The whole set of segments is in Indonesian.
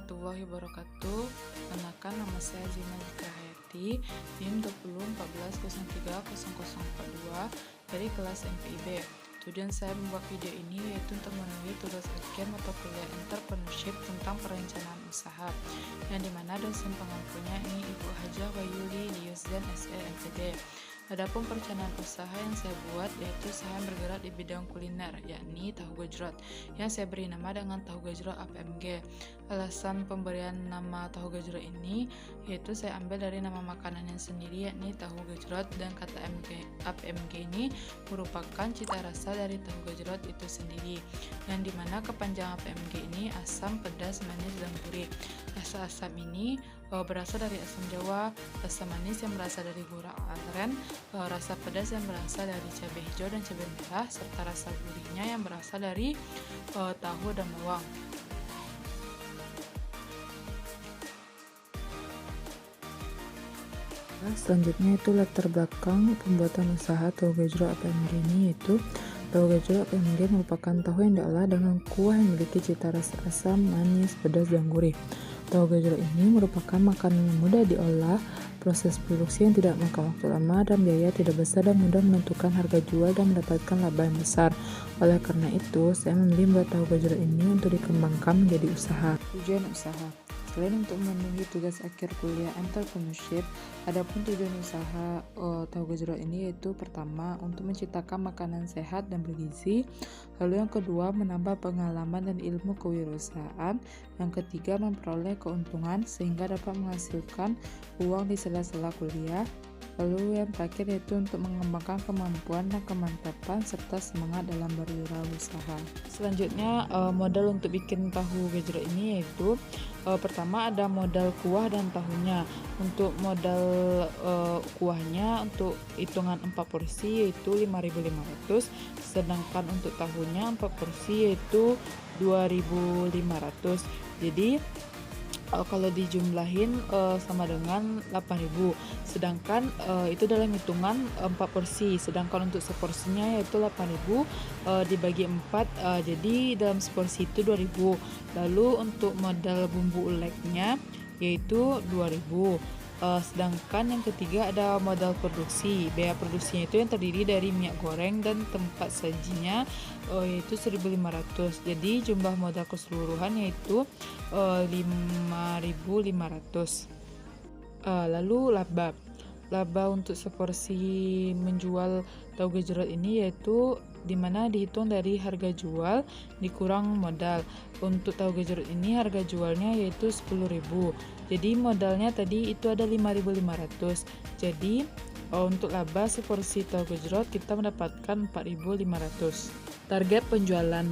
warahmatullahi wabarakatuh. Perkenalkan, nama saya Zina Zikra Hayati, NIM 2014030042 dari kelas MPIB. Tujuan saya membuat video ini yaitu untuk memenuhi tugas akhir mata kuliah entrepreneurship tentang perencanaan usaha, yang dimana dosen pengampunya ini Ibu Hajah Wayuli Liusdan SE MPD. Adapun perencanaan usaha yang saya buat yaitu saya bergerak di bidang kuliner, yakni tahu gejrot, yang saya beri nama dengan tahu gejrot APMG. Alasan pemberian nama tahu gejrot ini yaitu saya ambil dari nama makanannya sendiri, yakni tahu gejrot, dan kata APMG ini merupakan cita rasa dari tahu gejrot itu sendiri, yang dimana kepanjangan APMG ini asam, pedas, manis, dan gurih. Rasa asam ini berasal dari asam jawa, rasa manis yang berasal dari gula aren, rasa pedas yang berasal dari cabai hijau dan cabai merah, serta rasa gurihnya yang berasal dari tahu dan bawang. Selanjutnya itu latar belakang pembuatan usaha tahu gejrot APMG ini, yaitu tahu gejrot APMG merupakan tahu yang diolah dengan kuah yang memiliki cita rasa asam, manis, pedas, dan gurih. Tahu gejrot ini merupakan makanan yang mudah diolah, proses produksi yang tidak makan waktu lama, dan biaya tidak besar, dan mudah menentukan harga jual dan mendapatkan laba yang besar. Oleh karena itu, saya memilih membuat tahu gejrot ini untuk dikembangkan menjadi usaha. Tujuan usaha: selain untuk memenuhi tugas akhir kuliah entrepreneurship, adapun tujuan usaha tahu gejrot ini yaitu pertama, untuk menciptakan makanan sehat dan bergizi. Lalu yang kedua, menambah pengalaman dan ilmu kewirausahaan. Yang ketiga, memperoleh keuntungan sehingga dapat menghasilkan uang di sela-sela kuliah. Lalu yang terakhir yaitu untuk mengembangkan kemampuan dan kemantapan serta semangat dalam berwirausaha. Selanjutnya, modal untuk bikin tahu gejrot ini yaitu pertama ada modal kuah dan tahunya. Untuk modal kuahnya untuk hitungan 4 porsi yaitu 5.500, sedangkan untuk tahunya 4 porsi yaitu 2.500. Jadi kalau dijumlahin sama dengan 8.000, sedangkan itu dalam hitungan 4 porsi, sedangkan untuk seporsinya yaitu 8.000 dibagi 4, jadi dalam seporsi itu 2.000. Lalu untuk modal bumbu uleknya yaitu 2.000. Sedangkan yang ketiga ada modal produksi. Biaya produksinya itu yang terdiri dari minyak goreng dan tempat sajinya yaitu 1.500. Jadi jumlah modal keseluruhan yaitu 5.500. Lalu laba untuk seporsi menjual tahu gejrot ini yaitu dimana dihitung dari harga jual dikurang modal. Untuk tahu gejrot ini harga jualnya yaitu 10.000. Jadi modalnya tadi itu ada 5.500. Jadi untuk laba seporsi tahu gejrot kita mendapatkan 4.500. Target penjualan.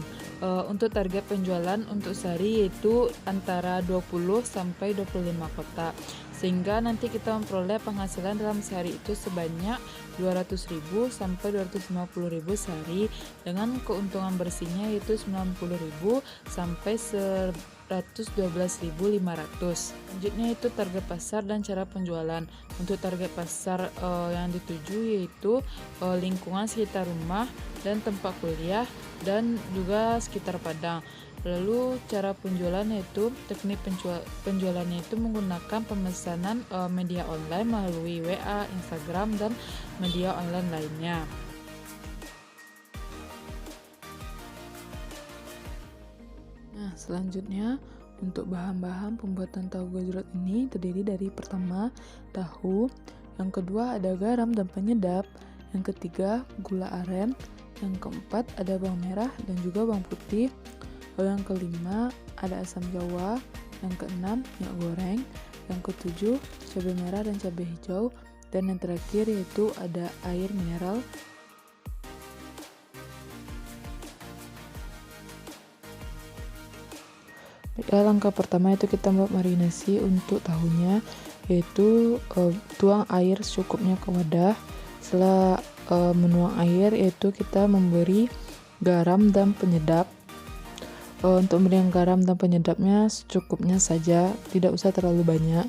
Untuk target penjualan untuk sehari yaitu antara 20 sampai 25 kotak, sehingga nanti kita memperoleh penghasilan dalam sehari itu sebanyak 200.000 sampai 250.000 sehari, dengan keuntungan bersihnya yaitu 90.000 sampai 112.500. Selanjutnya itu target pasar dan cara penjualan. Untuk target pasar yang dituju yaitu lingkungan sekitar rumah dan tempat kuliah dan juga sekitar Padang. Lalu cara penjualan yaitu teknik penjualannya itu menggunakan pemesanan media online melalui WA, Instagram, dan media online lainnya. Nah, selanjutnya untuk bahan-bahan pembuatan tahu gejrot ini terdiri dari pertama tahu, yang kedua ada garam dan penyedap, yang ketiga gula aren, yang keempat ada bawang merah dan juga bawang putih, lalu yang kelima ada asam jawa, yang keenam minyak goreng, yang ketujuh cabai merah dan cabai hijau, dan yang terakhir yaitu ada air mineral. Langkah pertama itu kita membuat marinasi untuk tahunya, yaitu tuang air secukupnya ke wadah. Setelah menuang air yaitu kita memberi garam dan penyedap. Untuk memberi garam dan penyedapnya secukupnya saja, tidak usah terlalu banyak.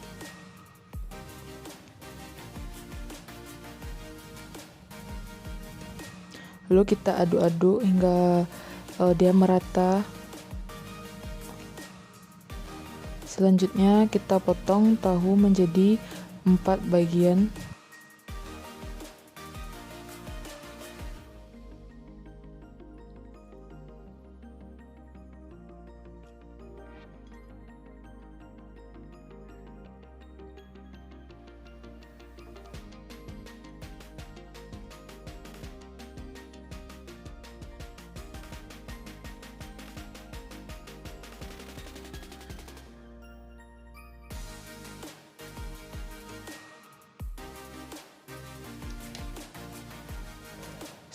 Lalu kita aduk-aduk hingga dia merata. Selanjutnya kita potong tahu menjadi 4 bagian.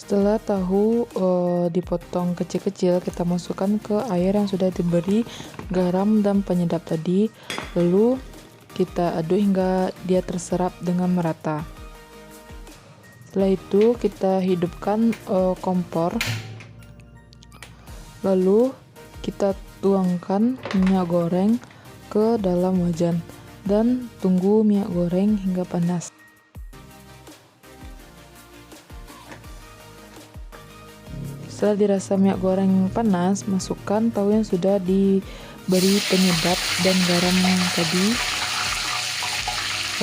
Setelah tahu dipotong kecil-kecil, kita masukkan ke air yang sudah diberi garam dan penyedap tadi, lalu kita aduk hingga dia terserap dengan merata. Setelah itu kita hidupkan kompor, lalu kita tuangkan minyak goreng ke dalam wajan dan tunggu minyak goreng hingga panas. Setelah dirasa minyak goreng panas, masukkan tahu yang sudah diberi penyedap dan garam tadi,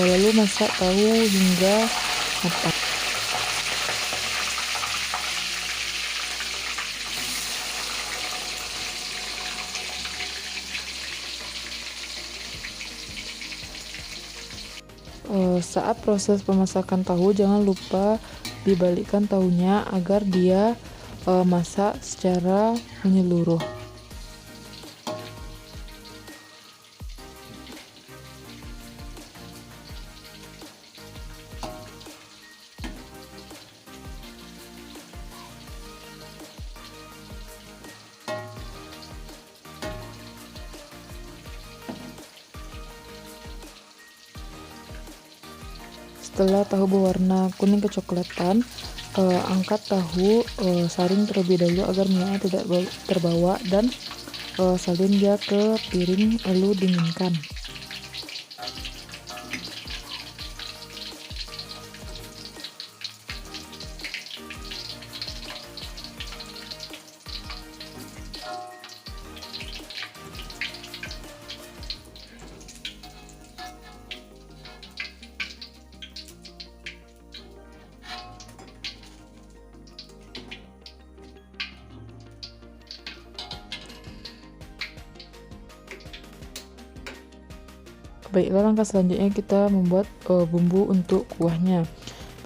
lalu masak tahu hingga matang. Saat proses pemasakan tahu, jangan lupa dibalikkan tahunya agar dia masak secara menyeluruh. Setelah tahu berwarna kuning kecoklatan, angkat tahu, saring terlebih dahulu agar minyaknya tidak terbawa, dan salin dia ke piring lalu dinginkan. Baiklah, langkah selanjutnya kita membuat bumbu untuk kuahnya.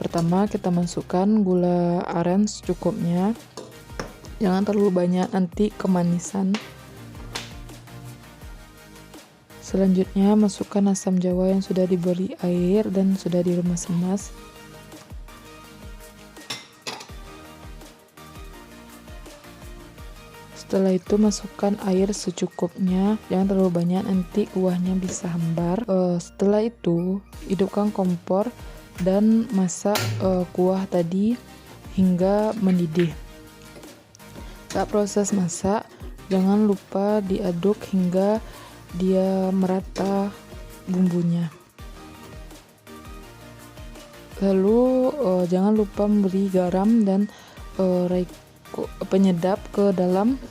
Pertama, kita masukkan gula aren secukupnya. Jangan terlalu banyak, nanti kemanisan. Selanjutnya, masukkan asam jawa yang sudah diberi air dan sudah diremas-remas. Setelah itu masukkan air secukupnya, jangan terlalu banyak, nanti kuahnya bisa hambar. Setelah itu hidupkan kompor dan masak kuah tadi hingga mendidih. Saat proses masak, jangan lupa diaduk hingga dia merata bumbunya. Lalu jangan lupa memberi garam dan penyedap ke dalam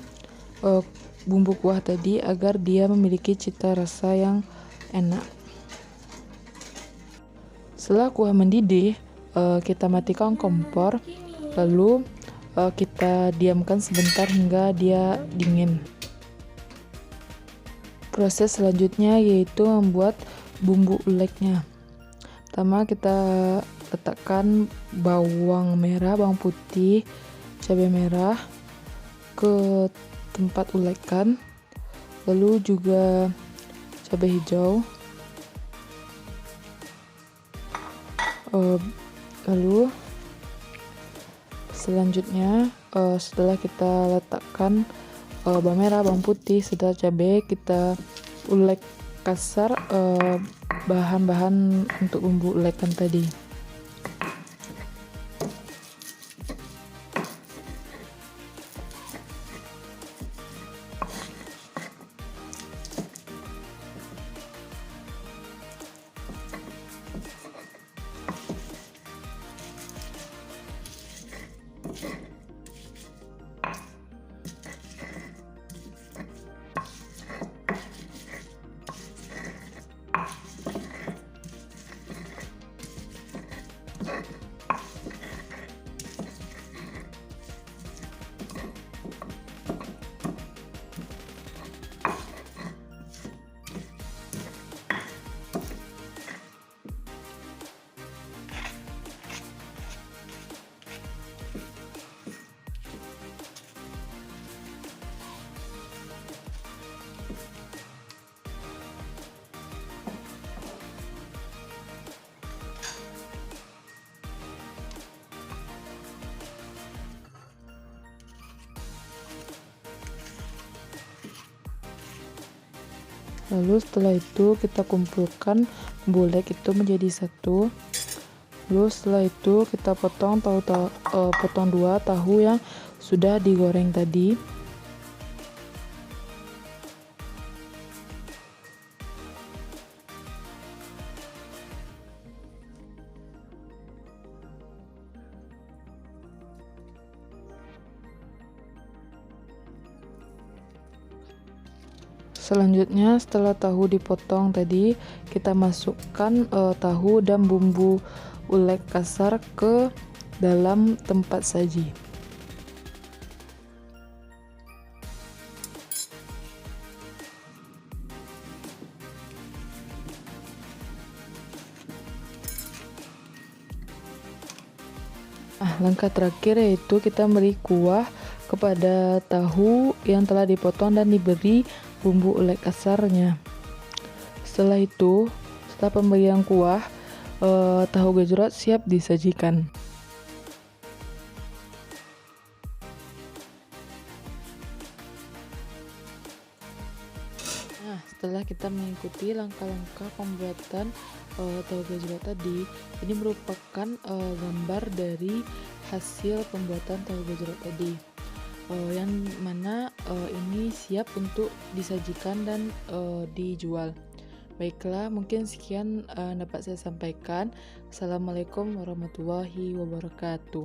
bumbu kuah tadi agar dia memiliki cita rasa yang enak. Setelah kuah mendidih, kita matikan kompor, lalu kita diamkan sebentar hingga dia dingin. Proses selanjutnya yaitu membuat bumbu uleknya. Pertama, kita letakkan bawang merah, bawang putih, cabai merah ke tempat ulekan, lalu juga cabai hijau, lalu selanjutnya setelah kita letakkan bawang merah, bawang putih, serta cabai, kita ulek kasar bahan-bahan untuk bumbu ulekan tadi. Lalu setelah itu kita kumpulkan bulek itu menjadi satu. Lalu setelah itu kita potong potong dua tahu yang sudah digoreng tadi. Selanjutnya setelah tahu dipotong tadi, kita masukkan tahu dan bumbu ulek kasar ke dalam tempat saji. Langkah terakhir yaitu kita beri kuah kepada tahu yang telah dipotong dan diberi bumbu ulek kasarnya. Setelah itu, setelah pemberian kuah, tahu gejrot siap disajikan. Setelah kita mengikuti langkah-langkah pembuatan tahu gejrot tadi, ini merupakan gambar dari hasil pembuatan tahu gejrot tadi, yang mana ini siap untuk disajikan dan dijual. Baiklah, mungkin sekian dapat saya sampaikan. Assalamualaikum warahmatullahi wabarakatuh.